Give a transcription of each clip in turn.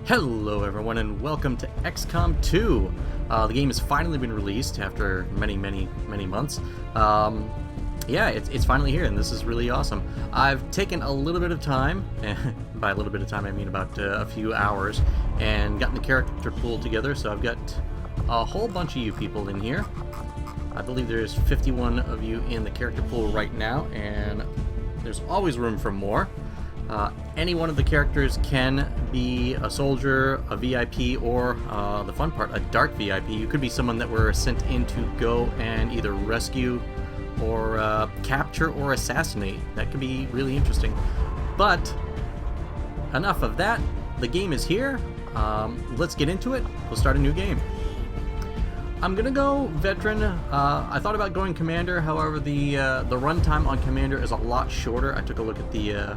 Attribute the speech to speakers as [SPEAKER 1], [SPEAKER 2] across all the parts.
[SPEAKER 1] Hello everyone and welcome to XCOM 2. The game has finally been released after many months. Yeah, it's finally here and this is really awesome. I've taken a little bit of time, and by a little bit of time I mean about a few hours, and gotten the character pool together, so I've got a whole bunch of you people in here. I believe there's 51 of you in the character pool right now, and there's always room for more. Any one of the characters can be a soldier, a VIP, or the fun part, a dark VIP. You could be someone that we're sent in to go and either rescue or capture or assassinate. That could be really interesting. But enough of that. The game is here. Let's get into it. We'll start a new game. I'm gonna go veteran. I thought about going commander, however the runtime on commander is a lot shorter. I took a look at the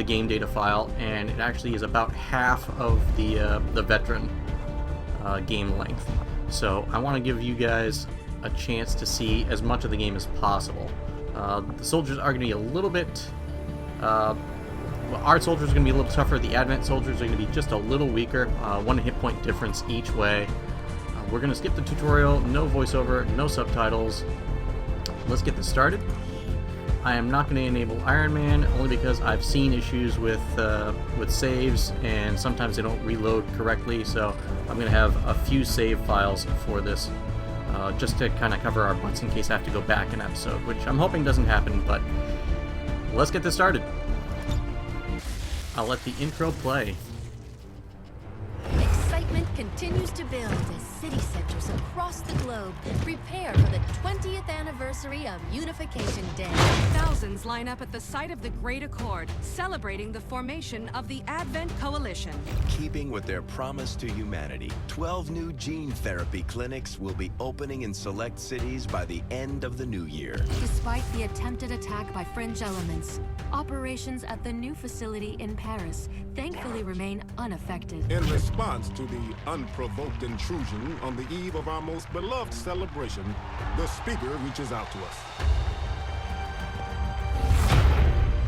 [SPEAKER 1] game data file, and it actually is about half of the veteran game length. So I want to give you guys a chance to see as much of the game as possible. The soldiers are going to be a little bit. Our soldiers are going to be a little tougher. The advent soldiers are going to be just a little weaker. 1 hit point difference each way. We're going to skip the tutorial. No voiceover. No subtitles. Let's get this started. I am not going to enable Iron Man only because I've seen issues with saves, and sometimes they don't reload correctly, so I'm going to have a few save files for this just to kind of cover our butts in case I have to go back an episode, which I'm hoping doesn't happen, but let's get this started. I'll let the intro play.
[SPEAKER 2] Excitement continues to build as city centers across the globe prepare for the 20th anniversary of Unification Day.
[SPEAKER 3] Thousands line up at the site of the Great Accord, celebrating the formation of the Advent Coalition.
[SPEAKER 4] Keeping with their promise to humanity, 12 new gene therapy clinics will be opening in select cities by the end of the new year.
[SPEAKER 2] Despite the attempted attack by fringe elements, operations at the new facility in Paris thankfully remain unaffected.
[SPEAKER 5] In response to the unprovoked intrusion on the eve of our most beloved celebration, the speaker reaches out to us.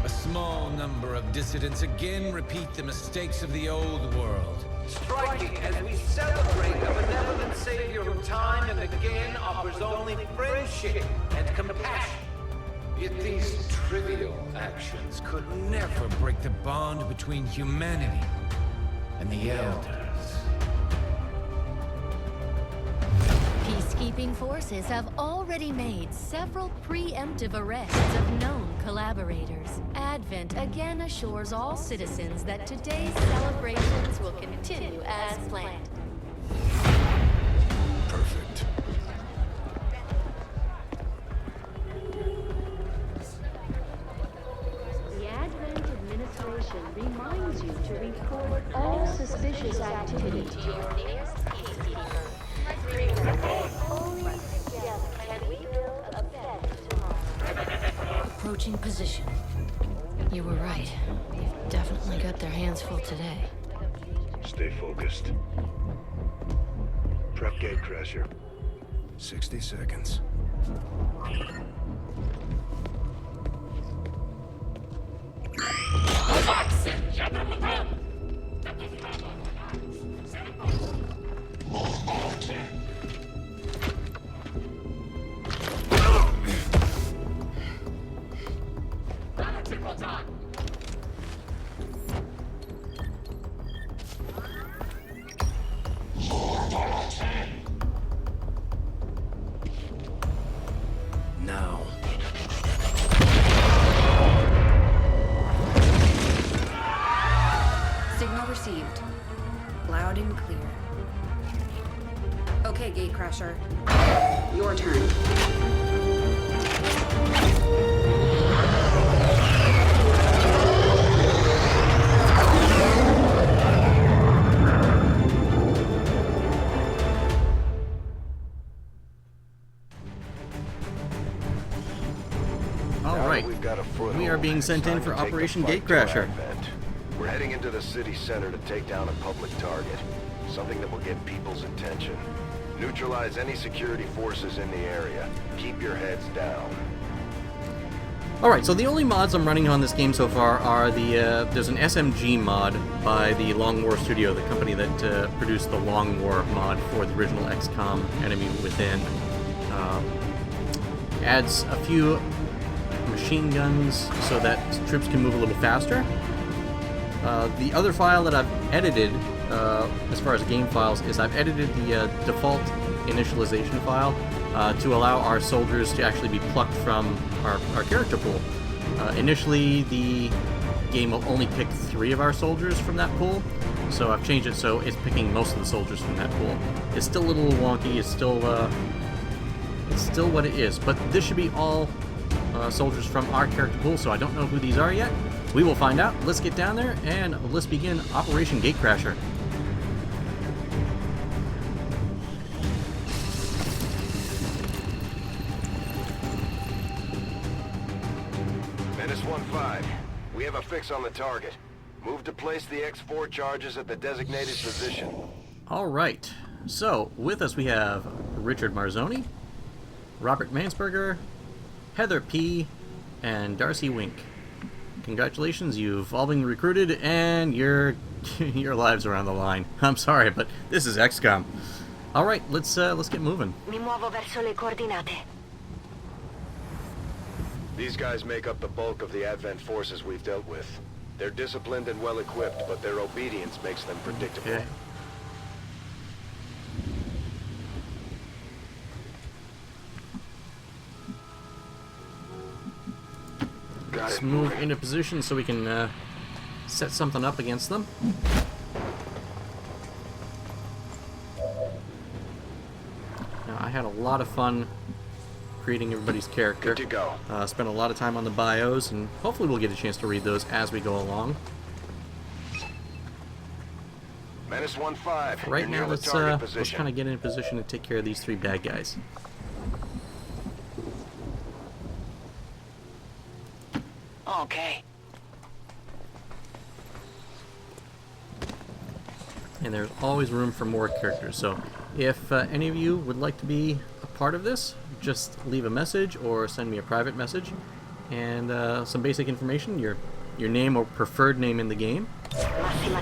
[SPEAKER 6] A small number of dissidents again repeat the mistakes of the old world.
[SPEAKER 7] Striking as we celebrate a benevolent savior who time and again offers only friendship and compassion.
[SPEAKER 6] Yet these trivial actions could never break the bond between humanity and the Elders.
[SPEAKER 2] Peacekeeping forces have already made several preemptive arrests of known collaborators. Advent again assures all citizens that today's celebrations will continue as planned.
[SPEAKER 4] Perfect.
[SPEAKER 8] The Advent administration reminds you to report all suspicious activity to your nearest peacekeeper. Only together can we build a better tomorrow.
[SPEAKER 2] Approaching position. You were right. They've definitely got their hands full today.
[SPEAKER 9] Stay focused. Prep Gatecrasher.
[SPEAKER 4] 60 seconds. Now.
[SPEAKER 10] Signal received. Loud and clear. Okay, Gatecrasher. Your turn.
[SPEAKER 1] Alright, we are being sent in for Operation Gatecrasher.
[SPEAKER 9] We're heading into the city center to take down a public target. Something that will get people's attention. Neutralize any security forces in the area. Keep your heads down.
[SPEAKER 1] Alright, so the only mods I'm running on this game so far are there's an SMG mod by the Long War Studio, the company that produced the Long War mod for the original XCOM Enemy Within. Adds a few machine guns so that troops can move a little faster. The other file that I've edited, as far as game files, is I've edited the default initialization file to allow our soldiers to actually be plucked from our character pool. Initially, the game will only pick 3 of our soldiers from that pool, so I've changed it so it's picking most of the soldiers from that pool. It's still a little wonky, it's still what it is, but this should be all soldiers from our character pool, so I don't know who these are yet. We will find out. Let's get down there and let's begin Operation Gatecrasher.
[SPEAKER 9] Menace 1-5. We have a fix on the target. Move to place the X4 charges at the designated position.
[SPEAKER 1] Alright, so with us we have Richard Marzoni, Robert Mansberger, Heather P., and Darcy Wink. Congratulations, you've all been recruited and your lives are on the line. I'm sorry, but this is XCOM. Alright, let's get moving.
[SPEAKER 8] Mi muovo verso le coordinate.
[SPEAKER 9] These guys make up the bulk of the Advent forces we've dealt with. They're disciplined and well-equipped, but their obedience makes them predictable.
[SPEAKER 1] Okay. Let's move into position so we can set something up against them. Now, I had a lot of fun creating everybody's character.
[SPEAKER 9] Good to go.
[SPEAKER 1] Spent a lot of time on the bios, and hopefully we'll get a chance to read those as we go along.
[SPEAKER 9] Menace 1-5.
[SPEAKER 1] Right now, let's kind of get in position to take care of these 3 bad guys.
[SPEAKER 8] Okay.
[SPEAKER 1] And there's always room for more characters, so if any of you would like to be a part of this, just leave a message or send me a private message and some basic information, your name or preferred name in the game,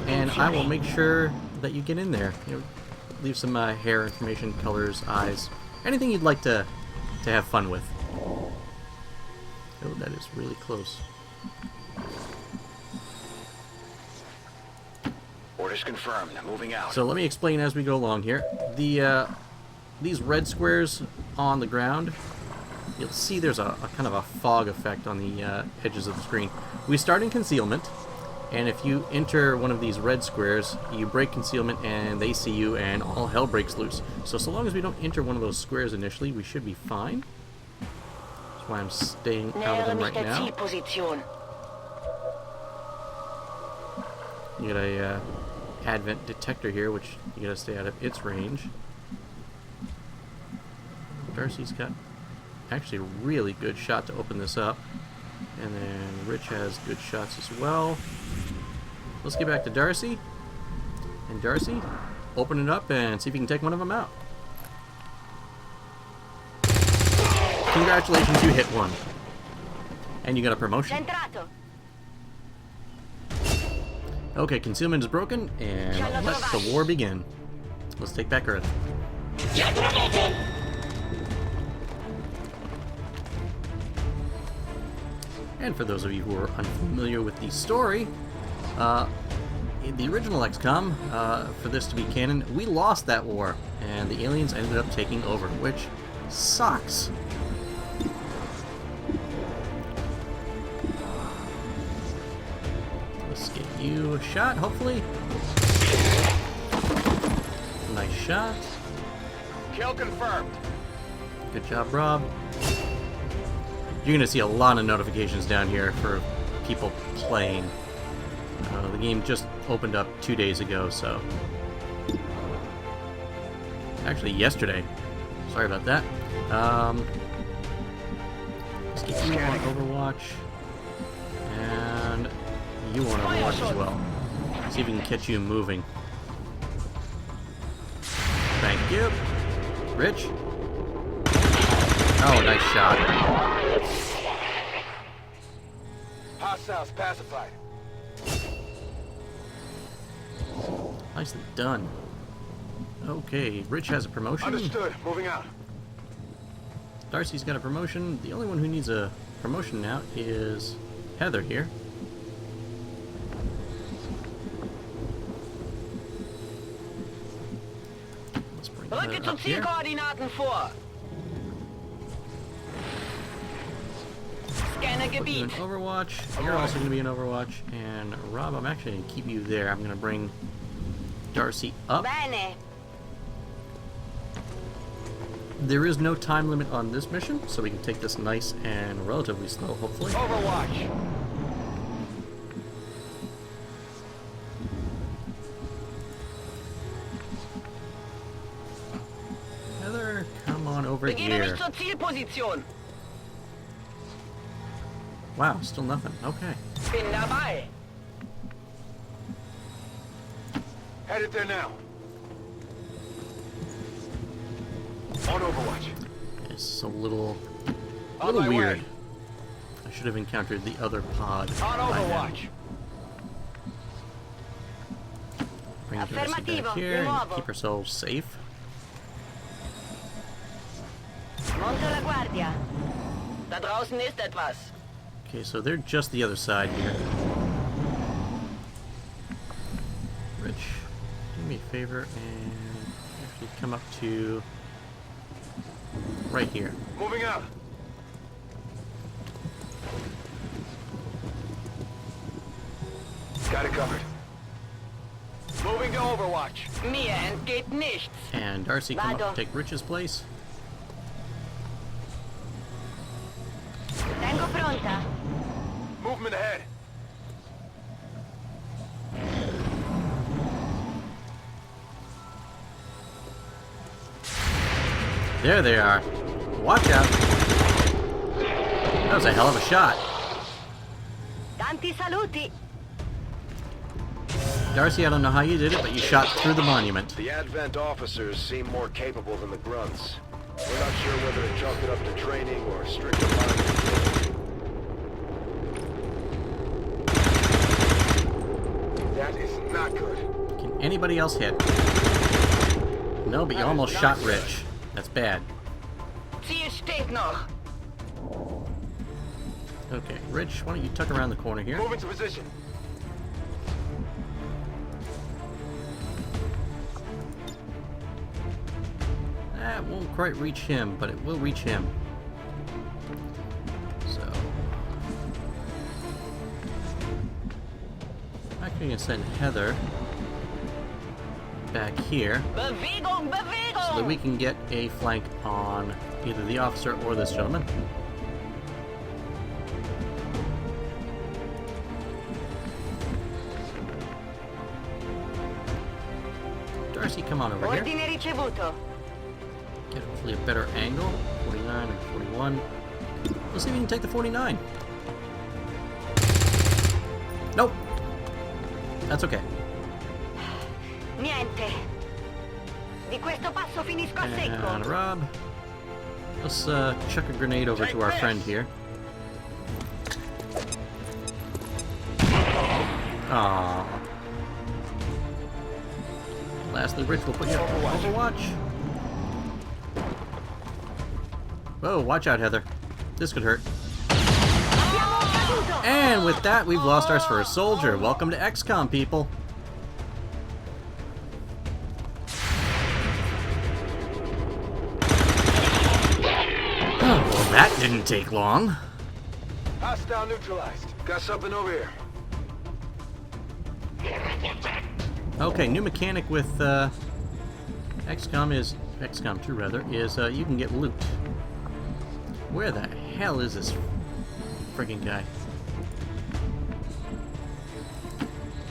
[SPEAKER 1] and I will make sure that you get in there. You know, leave some hair information, colors, eyes, anything you'd like to have fun with. Oh, that is really close.
[SPEAKER 9] Orders confirmed. Moving out.
[SPEAKER 1] So let me explain as we go along here. These red squares on the ground, you'll see there's a kind of a fog effect on the edges of the screen. We start in concealment, and if you enter one of these red squares, you break concealment and they see you and all hell breaks loose. So long as we don't enter one of those squares initially, we should be fine. That's why I'm staying out of them right now. You got a Advent detector here, which you gotta stay out of its range. Darcy's got actually a really good shot to open this up, and then Rich has good shots as well. Let's get back to Darcy, and Darcy, open it up and see if you can take one of them out. Congratulations, you hit one, and you got a promotion. Okay, concealment is broken, and let the war begin. Let's take back Earth. And for those of you who are unfamiliar with the story, in the original XCOM, for this to be canon, we lost that war, and the aliens ended up taking over, which sucks. Let's get you a shot, hopefully. Nice shot.
[SPEAKER 9] Kill confirmed.
[SPEAKER 1] Good job, Rob. You're going to see a lot of notifications down here for people playing. The game just opened up 2 days ago, so... Actually, yesterday. Sorry about that. Let's get you on Overwatch. And you on Overwatch as well. See if we can catch you moving. Thank you. Rich? Oh, nice shot.
[SPEAKER 9] Hostiles pacified.
[SPEAKER 1] Nicely done. Okay, Rich has a promotion.
[SPEAKER 9] Understood. Moving out.
[SPEAKER 1] Darcy's got a promotion. The only one who needs a promotion now is Heather here. Let's bring Heather up here.
[SPEAKER 11] Zielkoordinaten vor. Scanner
[SPEAKER 1] Put you in
[SPEAKER 11] Gebiet.
[SPEAKER 1] Overwatch. You're also going to be in Overwatch. And Rob, I'm actually going to keep you there. I'm going to bring Darcy up.
[SPEAKER 11] Bene.
[SPEAKER 1] There is no time limit on this mission, so we can take this nice and relatively slow, hopefully.
[SPEAKER 7] Overwatch.
[SPEAKER 1] Heather, come on over
[SPEAKER 11] Begebe
[SPEAKER 1] here.
[SPEAKER 11] mich zur Zielposition.
[SPEAKER 1] Wow, still nothing. Okay.
[SPEAKER 11] Bin dabei.
[SPEAKER 9] Headed there now. On Overwatch.
[SPEAKER 1] It's a little
[SPEAKER 9] On my
[SPEAKER 1] weird.
[SPEAKER 9] way.
[SPEAKER 1] I should have encountered the other pod.
[SPEAKER 7] On
[SPEAKER 1] by now.
[SPEAKER 7] Overwatch.
[SPEAKER 1] Bring Darcy back
[SPEAKER 11] Affermativo,
[SPEAKER 1] here
[SPEAKER 11] di
[SPEAKER 1] and
[SPEAKER 11] nuovo.
[SPEAKER 1] keep ourselves safe.
[SPEAKER 11] Monto la guardia. Da draußen ist etwas.
[SPEAKER 1] Okay, so they're just the other side here. Rich, do me a favor and actually come up to right here.
[SPEAKER 9] Moving out. Got it covered.
[SPEAKER 7] Moving to Overwatch.
[SPEAKER 11] Mir entgeht nichts.
[SPEAKER 1] And Darcy, come up
[SPEAKER 11] Vado.
[SPEAKER 1] and take Rich's place.
[SPEAKER 11] Tengo pronta.
[SPEAKER 9] Movement ahead.
[SPEAKER 1] There they are. Watch out. That was a hell of a shot.
[SPEAKER 11] Tanti saluti.
[SPEAKER 1] Darcy, I don't know how you did it, but you shot through the monument.
[SPEAKER 9] The Advent officers seem more capable than the grunts. We're not sure whether to chalk it up to training or strict mind. That is not good.
[SPEAKER 1] Can anybody else hit? No, but you almost shot Rich. That's bad.
[SPEAKER 11] Ziel steht noch.
[SPEAKER 1] Okay, Rich, why don't you tuck around the corner here?
[SPEAKER 9] Move into position.
[SPEAKER 1] That won't quite reach him, but it will reach him. So... I'm actually going to send Heather back here
[SPEAKER 11] Bewegung, Bewegung.
[SPEAKER 1] so that we can get a flank on either the officer or this gentleman. Darcy, come on over here.
[SPEAKER 11] Ordine ricevuto.
[SPEAKER 1] Get hopefully a better angle. 49 or 41. Let's see if we can take the 49. Nope. That's okay.
[SPEAKER 11] Niente. Di questo passo finisco a
[SPEAKER 1] And
[SPEAKER 11] secco.
[SPEAKER 1] Rob, let's chuck a grenade over to our friend here. Aww. Lastly, Rich will put you on Overwatch. Whoa, watch out, Heather. This could hurt. And with that, we've lost our first soldier. Welcome to XCOM, people. Oh, well, that didn't take long.
[SPEAKER 9] Hostile neutralized. Got something over here.
[SPEAKER 1] Okay, new mechanic with XCOM 2 rather, is you can get loot. Where the hell is this friggin' guy?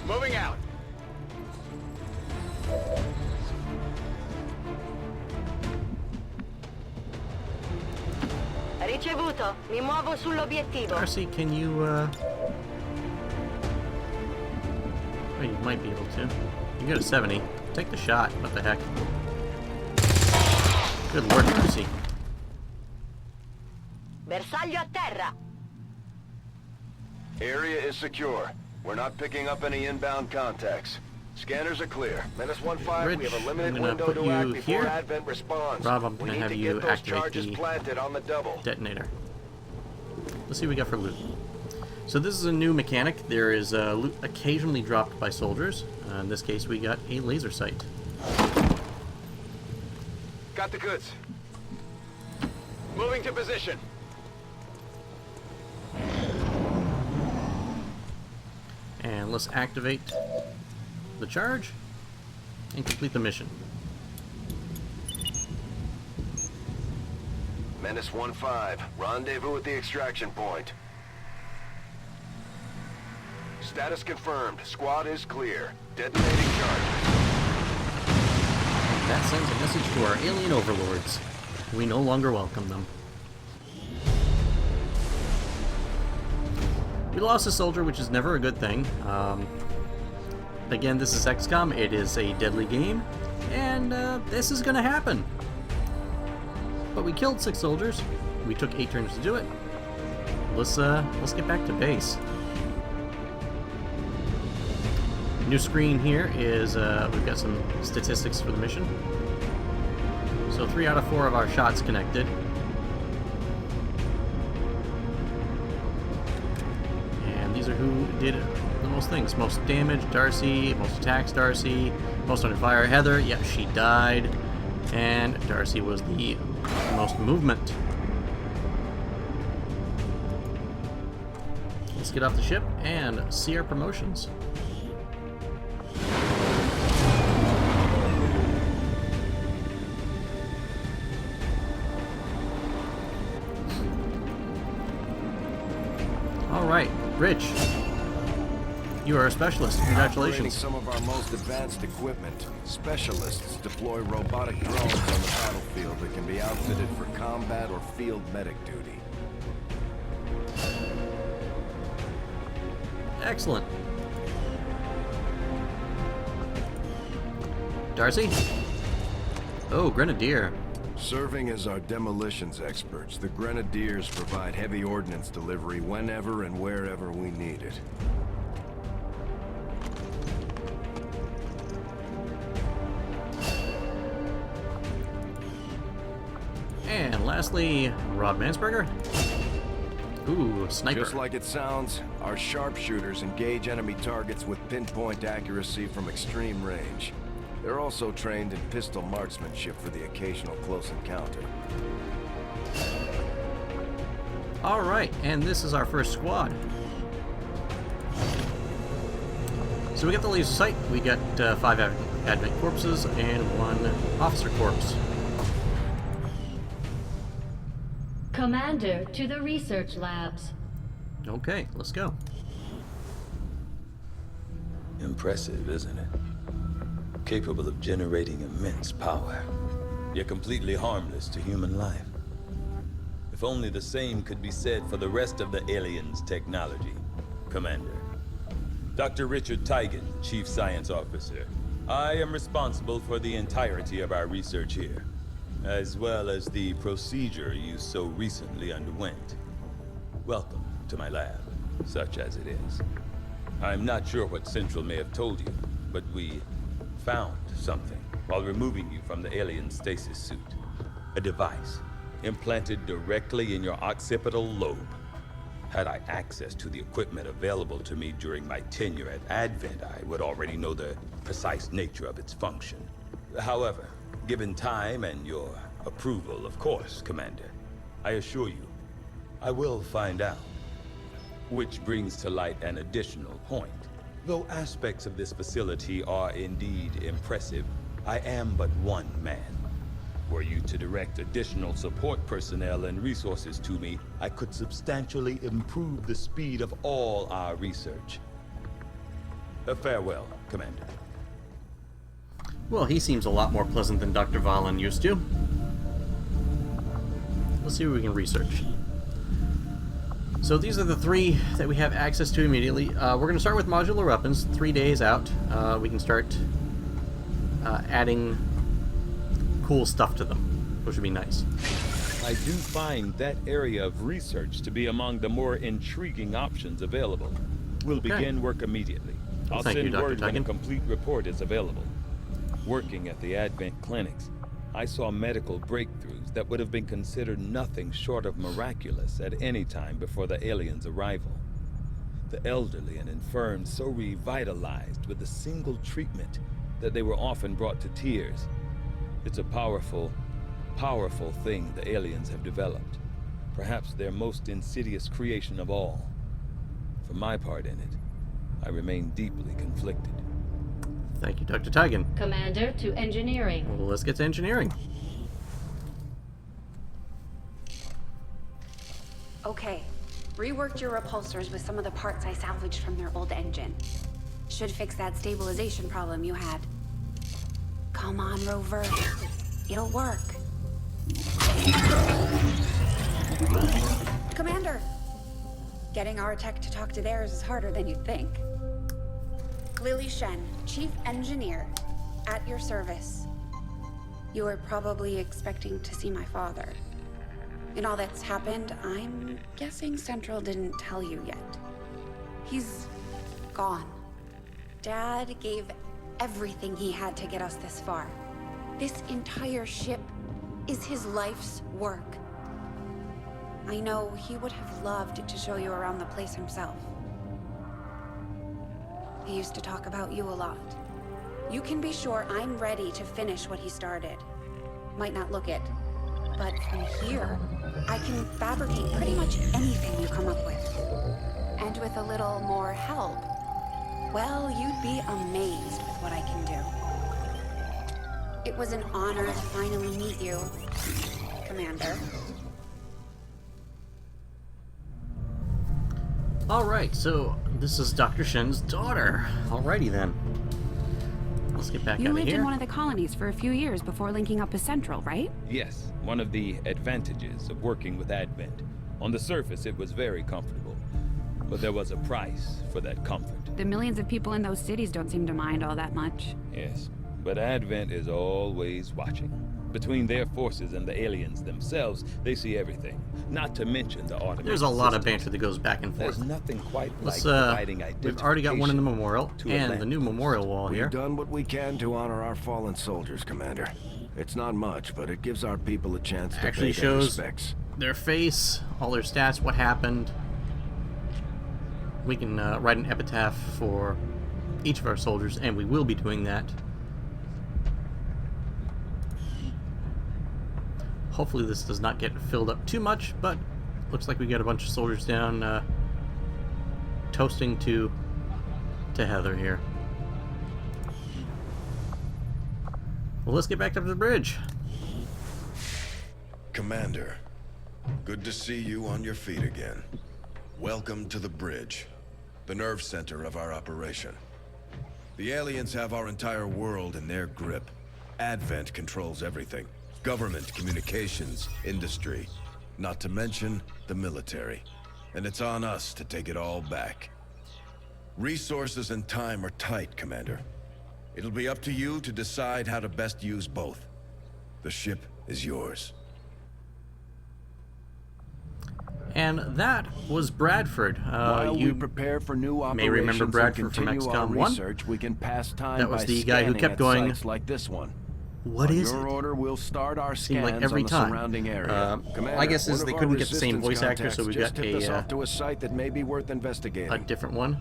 [SPEAKER 7] Moving out.
[SPEAKER 11] Ricevuto. Mi muovo sull'obiettivo.
[SPEAKER 1] Darcy, can you, oh, you might be able to. You got a 70. Take the shot. What the heck? Good lord, Darcy.
[SPEAKER 11] Bersaglio a terra.
[SPEAKER 9] Area is secure. We're not picking up any inbound contacts. Scanners are clear.
[SPEAKER 7] Menace 1-5,
[SPEAKER 1] Rich,
[SPEAKER 7] we have a
[SPEAKER 1] I'm
[SPEAKER 7] limited
[SPEAKER 1] gonna
[SPEAKER 7] window
[SPEAKER 1] put
[SPEAKER 7] to
[SPEAKER 1] you
[SPEAKER 7] act before
[SPEAKER 1] here.
[SPEAKER 7] Advent responds.
[SPEAKER 1] Rob, I'm
[SPEAKER 7] We
[SPEAKER 1] gonna
[SPEAKER 7] need
[SPEAKER 1] have
[SPEAKER 7] to
[SPEAKER 1] you
[SPEAKER 7] get those
[SPEAKER 1] activate
[SPEAKER 7] charges
[SPEAKER 1] the
[SPEAKER 7] planted on the double.
[SPEAKER 1] detonator. Let's see what we got for loot. So this is a new mechanic. There is loot occasionally dropped by soldiers. In this case, we got a laser sight.
[SPEAKER 9] Got the goods. Moving to position.
[SPEAKER 1] And let's activate the charge and complete the mission.
[SPEAKER 9] Menace 1-5, rendezvous at the extraction point. Status confirmed. Squad is clear. Detonating charges.
[SPEAKER 1] That sends a message to our alien overlords. We no longer welcome them. We lost a soldier, which is never a good thing. Again, this is XCOM. It is a deadly game, and this is going to happen. But we killed 6 soldiers. We took 8 turns to do it. Let's get back to base. New screen here is we've got some statistics for the mission. So 3 out of 4 of our shots connected. And these are who did the most things. Most damage, Darcy. Most attacks, Darcy. Most under fire, Heather. Yep, she died. And Darcy was the most movement. Let's get off the ship and see our promotions. Alright, Rich, you are a specialist.
[SPEAKER 4] Operating
[SPEAKER 1] Congratulations.
[SPEAKER 4] some of our most advanced equipment, specialists deploy robotic drones on the battlefield that can be outfitted for combat or field medic duty.
[SPEAKER 1] Excellent. Darcy? Oh, Grenadier.
[SPEAKER 4] Serving as our demolitions experts, the Grenadiers provide heavy ordnance delivery whenever and wherever we need it.
[SPEAKER 1] And lastly, Rob Mansberger. Ooh, sniper.
[SPEAKER 4] Just like it sounds, our sharpshooters engage enemy targets with pinpoint accuracy from extreme range. They're also trained in pistol marksmanship for the occasional close encounter.
[SPEAKER 1] Alright, and this is our first squad. So we got the laser sight, we got 5 advent corpses, and 1 officer corpse.
[SPEAKER 8] Commander, to the research labs.
[SPEAKER 1] Okay, let's go.
[SPEAKER 12] Impressive, isn't it? Capable of generating immense power, yet completely harmless to human life. If only the same could be said for the rest of the aliens' technology, Commander. Dr. Richard Tigan, Chief Science Officer. I am responsible for the entirety of our research here, as well as the procedure you so recently underwent. Welcome to my lab, such as it is. I'm not sure what Central may have told you, but we found something while removing you from the alien stasis suit. A device implanted directly in your occipital lobe. Had I access to the equipment available to me during my tenure at Advent, I would already know the precise nature of its function. However, given time and your approval, of course, Commander, I assure you, I will find out. Which brings to light an additional point. Though aspects of this facility are indeed impressive, I am but one man. Were you to direct additional support personnel and resources to me, I could substantially improve the speed of all our research. Farewell, Commander.
[SPEAKER 1] Well, he seems a lot more pleasant than Dr. Valen used to. Let's see what we can research. So these are the 3 that we have access to immediately. We're going to start with modular weapons. 3 days out, we can start adding cool stuff to them, which would be nice.
[SPEAKER 12] I do find that area of research to be among the more intriguing options available. We'll begin work immediately. I'll
[SPEAKER 1] thank you,
[SPEAKER 12] send
[SPEAKER 1] Dr.
[SPEAKER 12] word when a
[SPEAKER 1] Tigan.
[SPEAKER 12] complete report is available. Working at the Advent clinics, I saw medical breakthroughs that would have been considered nothing short of miraculous at any time before the aliens' arrival. The elderly and infirm so revitalized with a single treatment that they were often brought to tears. It's a powerful, powerful thing the aliens have developed. Perhaps their most insidious creation of all. For my part in it, I remain deeply conflicted.
[SPEAKER 1] Thank you, Dr. Tigan.
[SPEAKER 2] Commander to engineering.
[SPEAKER 1] Well, let's get to engineering.
[SPEAKER 10] Okay. Reworked your repulsors with some of the parts I salvaged from their old engine. Should fix that stabilization problem you had. Come on, Rover. It'll work. Commander! Getting our tech to talk to theirs is harder than you'd think. Lily Shen, Chief Engineer, at your service. You were probably expecting to see my father. In all that's happened, I'm guessing Central didn't tell you yet. He's gone. Dad gave everything he had to get us this far. This entire ship is his life's work. I know he would have loved to show you around the place himself. He used to talk about you a lot. You can be sure I'm ready to finish what he started. Might not look it, but from here, I can fabricate pretty much anything you come up with. And with a little more help, well, you'd be amazed with what I can do. It was an honor to finally meet you, Commander.
[SPEAKER 1] Alright, so this is Dr. Shen's daughter. Alrighty then. Let's get back
[SPEAKER 10] You
[SPEAKER 1] out of
[SPEAKER 10] lived
[SPEAKER 1] here.
[SPEAKER 10] in one of the colonies for a few years before linking up with Central, right?
[SPEAKER 12] Yes, one of the advantages of working with Advent. On the surface, it was very comfortable. But there was a price for that comfort.
[SPEAKER 10] The millions of people in those cities don't seem to mind all that much.
[SPEAKER 12] Yes, but Advent is always watching. Between their forces and the aliens themselves, they see everything. Not to mention the automated
[SPEAKER 1] There's a lot of
[SPEAKER 12] systems.
[SPEAKER 1] banter that goes back and forth.
[SPEAKER 12] There's nothing quite
[SPEAKER 1] Let's,
[SPEAKER 12] like providing
[SPEAKER 1] we've already got one in the memorial,
[SPEAKER 12] to a
[SPEAKER 1] and
[SPEAKER 12] land
[SPEAKER 1] the new memorial wall here.
[SPEAKER 4] We've done what we can to honor our fallen soldiers, Commander. It's not much, but it gives our people a chance to
[SPEAKER 1] Actually
[SPEAKER 4] pay their
[SPEAKER 1] shows
[SPEAKER 4] respects.
[SPEAKER 1] their face, all their stats, what happened. We can write an epitaph for each of our soldiers, and we will be doing that. Hopefully this does not get filled up too much, but looks like we got a bunch of soldiers down toasting to Heather here. Well, let's get back up to the bridge.
[SPEAKER 13] Commander, good to see you on your feet again. Welcome to the bridge, the nerve center of our operation. The aliens have our entire world in their grip. Advent controls everything. Government, communications, industry, not to mention the military. And it's on us to take it all back. Resources and time are tight, Commander. It'll be up to you to decide how to best use both. The ship is yours.
[SPEAKER 1] And that was Bradford.
[SPEAKER 4] While
[SPEAKER 1] You
[SPEAKER 4] we prepare for new operations
[SPEAKER 1] may remember Bradford
[SPEAKER 4] and
[SPEAKER 1] from
[SPEAKER 4] continue our
[SPEAKER 1] XCOM 1.
[SPEAKER 4] research, we can pass time
[SPEAKER 1] That was
[SPEAKER 4] by
[SPEAKER 1] the guy who
[SPEAKER 4] scanning
[SPEAKER 1] kept
[SPEAKER 4] at
[SPEAKER 1] going,
[SPEAKER 4] sites like this one.
[SPEAKER 1] What
[SPEAKER 4] On
[SPEAKER 1] is
[SPEAKER 4] your
[SPEAKER 1] it?
[SPEAKER 4] order, we'll start our
[SPEAKER 1] Seemed
[SPEAKER 4] scans
[SPEAKER 1] like every
[SPEAKER 4] on the
[SPEAKER 1] time.
[SPEAKER 4] surrounding area.
[SPEAKER 1] I guess is
[SPEAKER 4] one
[SPEAKER 1] they
[SPEAKER 4] of our
[SPEAKER 1] couldn't get the same
[SPEAKER 4] resistance
[SPEAKER 1] voice actor, so we
[SPEAKER 4] contacts
[SPEAKER 1] got
[SPEAKER 4] just tipped us
[SPEAKER 1] a
[SPEAKER 4] off to a site that may be worth investigating.
[SPEAKER 1] a different one.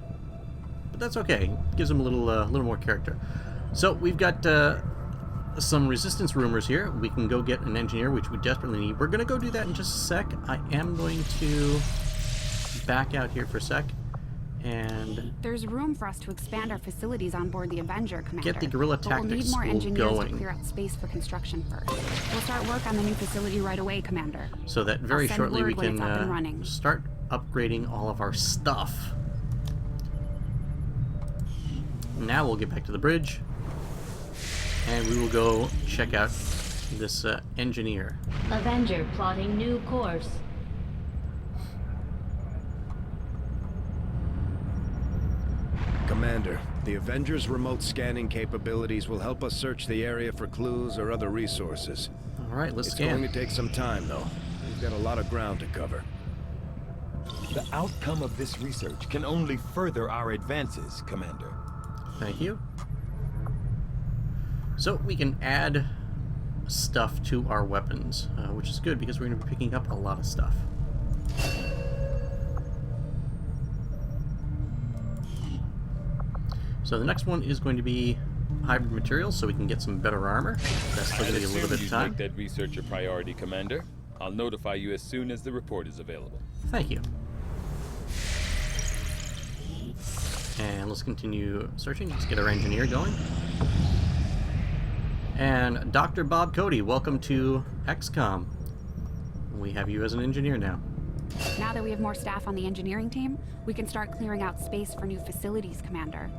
[SPEAKER 1] But that's okay. Gives them a little more character. So we've got some resistance rumors here. We can go get an engineer, which we desperately need. We're gonna go do that in just a sec. I am going to back out here for a sec and
[SPEAKER 10] There's room for us to expand our facilities on board the Avenger, Commander.
[SPEAKER 1] get the guerrilla
[SPEAKER 10] But we'll
[SPEAKER 1] tactics
[SPEAKER 10] need more
[SPEAKER 1] school
[SPEAKER 10] engineers
[SPEAKER 1] going,
[SPEAKER 10] to clear out space for construction first. We'll start work on the new facility right away, Commander.
[SPEAKER 1] so that very
[SPEAKER 10] I'll send
[SPEAKER 1] shortly we
[SPEAKER 10] word when
[SPEAKER 1] can
[SPEAKER 10] it's up and running.
[SPEAKER 1] start upgrading all of our stuff. Now we'll get back to the bridge and we will go check out this engineer.
[SPEAKER 2] Avenger plotting new course.
[SPEAKER 4] Commander, the Avengers' remote scanning capabilities will help us search the area for clues or other resources.
[SPEAKER 1] All right, let's
[SPEAKER 4] It's
[SPEAKER 1] scan.
[SPEAKER 4] going to take some time, though. We've got a lot of ground to cover.
[SPEAKER 12] The outcome of this research can only further our advances, Commander.
[SPEAKER 1] Thank you. So we can add stuff to our weapons, which is good because we're going to be picking up a lot of stuff. So the next one is going to be hybrid materials, so we can get some better armor. That's still going to be a little bit of time.
[SPEAKER 12] Make that research a priority, Commander. I'll notify you as soon as the report is available.
[SPEAKER 1] Thank you. And let's continue searching. Let's get our engineer going. And Dr. Bob Cody, welcome to XCOM. We have you as an engineer now.
[SPEAKER 14] Now that we have more staff on the engineering team, we can start clearing out space for new facilities, Commander.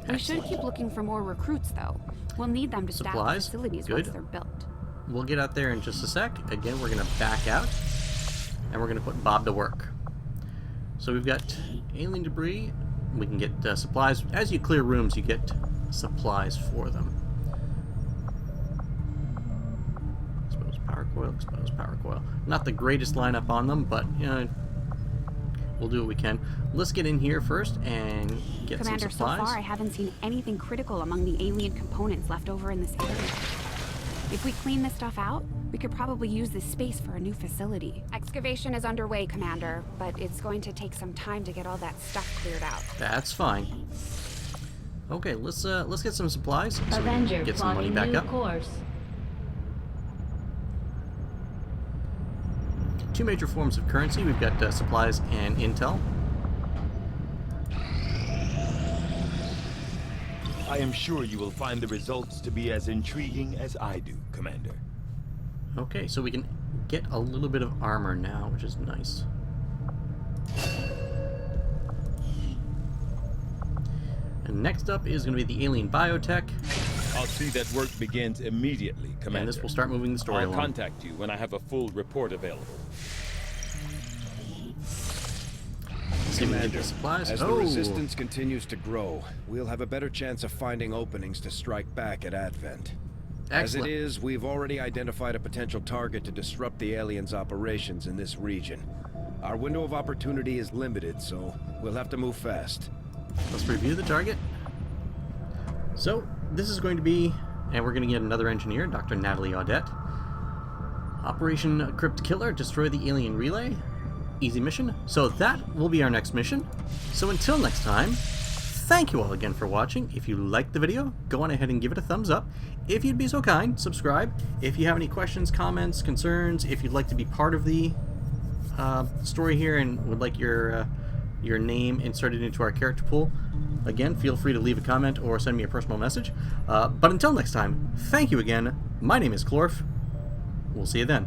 [SPEAKER 14] We should keep looking for more recruits, though. We'll need them to staff the facilities once they're built.
[SPEAKER 1] We'll get out there in just a sec. Again, we're going to back out, and we're going to put Bob to work. So we've got alien debris. We can get supplies. As you clear rooms, you get supplies for them. Expose power coil, expose power coil. Not the greatest lineup on them, but you know, we'll do what we can. Let's get in here first and get some supplies.
[SPEAKER 14] Commander, so far I haven't seen anything critical among the alien components left over in this area. If we clean this stuff out, we could probably use this space for a new facility. Excavation is underway, Commander, but it's going to take some time to get all that stuff cleared out.
[SPEAKER 1] That's fine. Okay, let's get some supplies so
[SPEAKER 2] Avenger,
[SPEAKER 1] we can get some money back up.
[SPEAKER 2] Course.
[SPEAKER 1] Two major forms of currency. We've got supplies and intel.
[SPEAKER 12] I am sure you will find the results to be as intriguing as I do, Commander.
[SPEAKER 1] Okay, so we can get a little bit of armor now, which is nice. And next up is going to be the alien biotech.
[SPEAKER 12] I'll see that work begins immediately, Commander.
[SPEAKER 1] And this will start moving the story along.
[SPEAKER 12] I'll contact you when I have a full report available.
[SPEAKER 4] Commander,
[SPEAKER 1] supplies.
[SPEAKER 4] As the resistance continues to grow, we'll have a better chance of finding openings to strike back at Advent.
[SPEAKER 1] Excellent.
[SPEAKER 4] As it is, we've already identified a potential target to disrupt the aliens' operations in this region. Our window of opportunity is limited, so we'll have to move fast.
[SPEAKER 1] Let's review the target. So, this is going to be, and we're going to get another engineer, Dr. Natalie Audette. Operation Crypt Killer, destroy the alien relay. Easy mission. So that will be our next mission. So until next time, thank you all again for watching. If you liked the video, go on ahead and give it a thumbs up. If you'd be so kind, subscribe. If you have any questions, comments, concerns, if you'd like to be part of the story here and would like your name inserted into our character pool, again, feel free to leave a comment or send me a personal message. But until next time, thank you again. My name is Clorf. We'll see you then.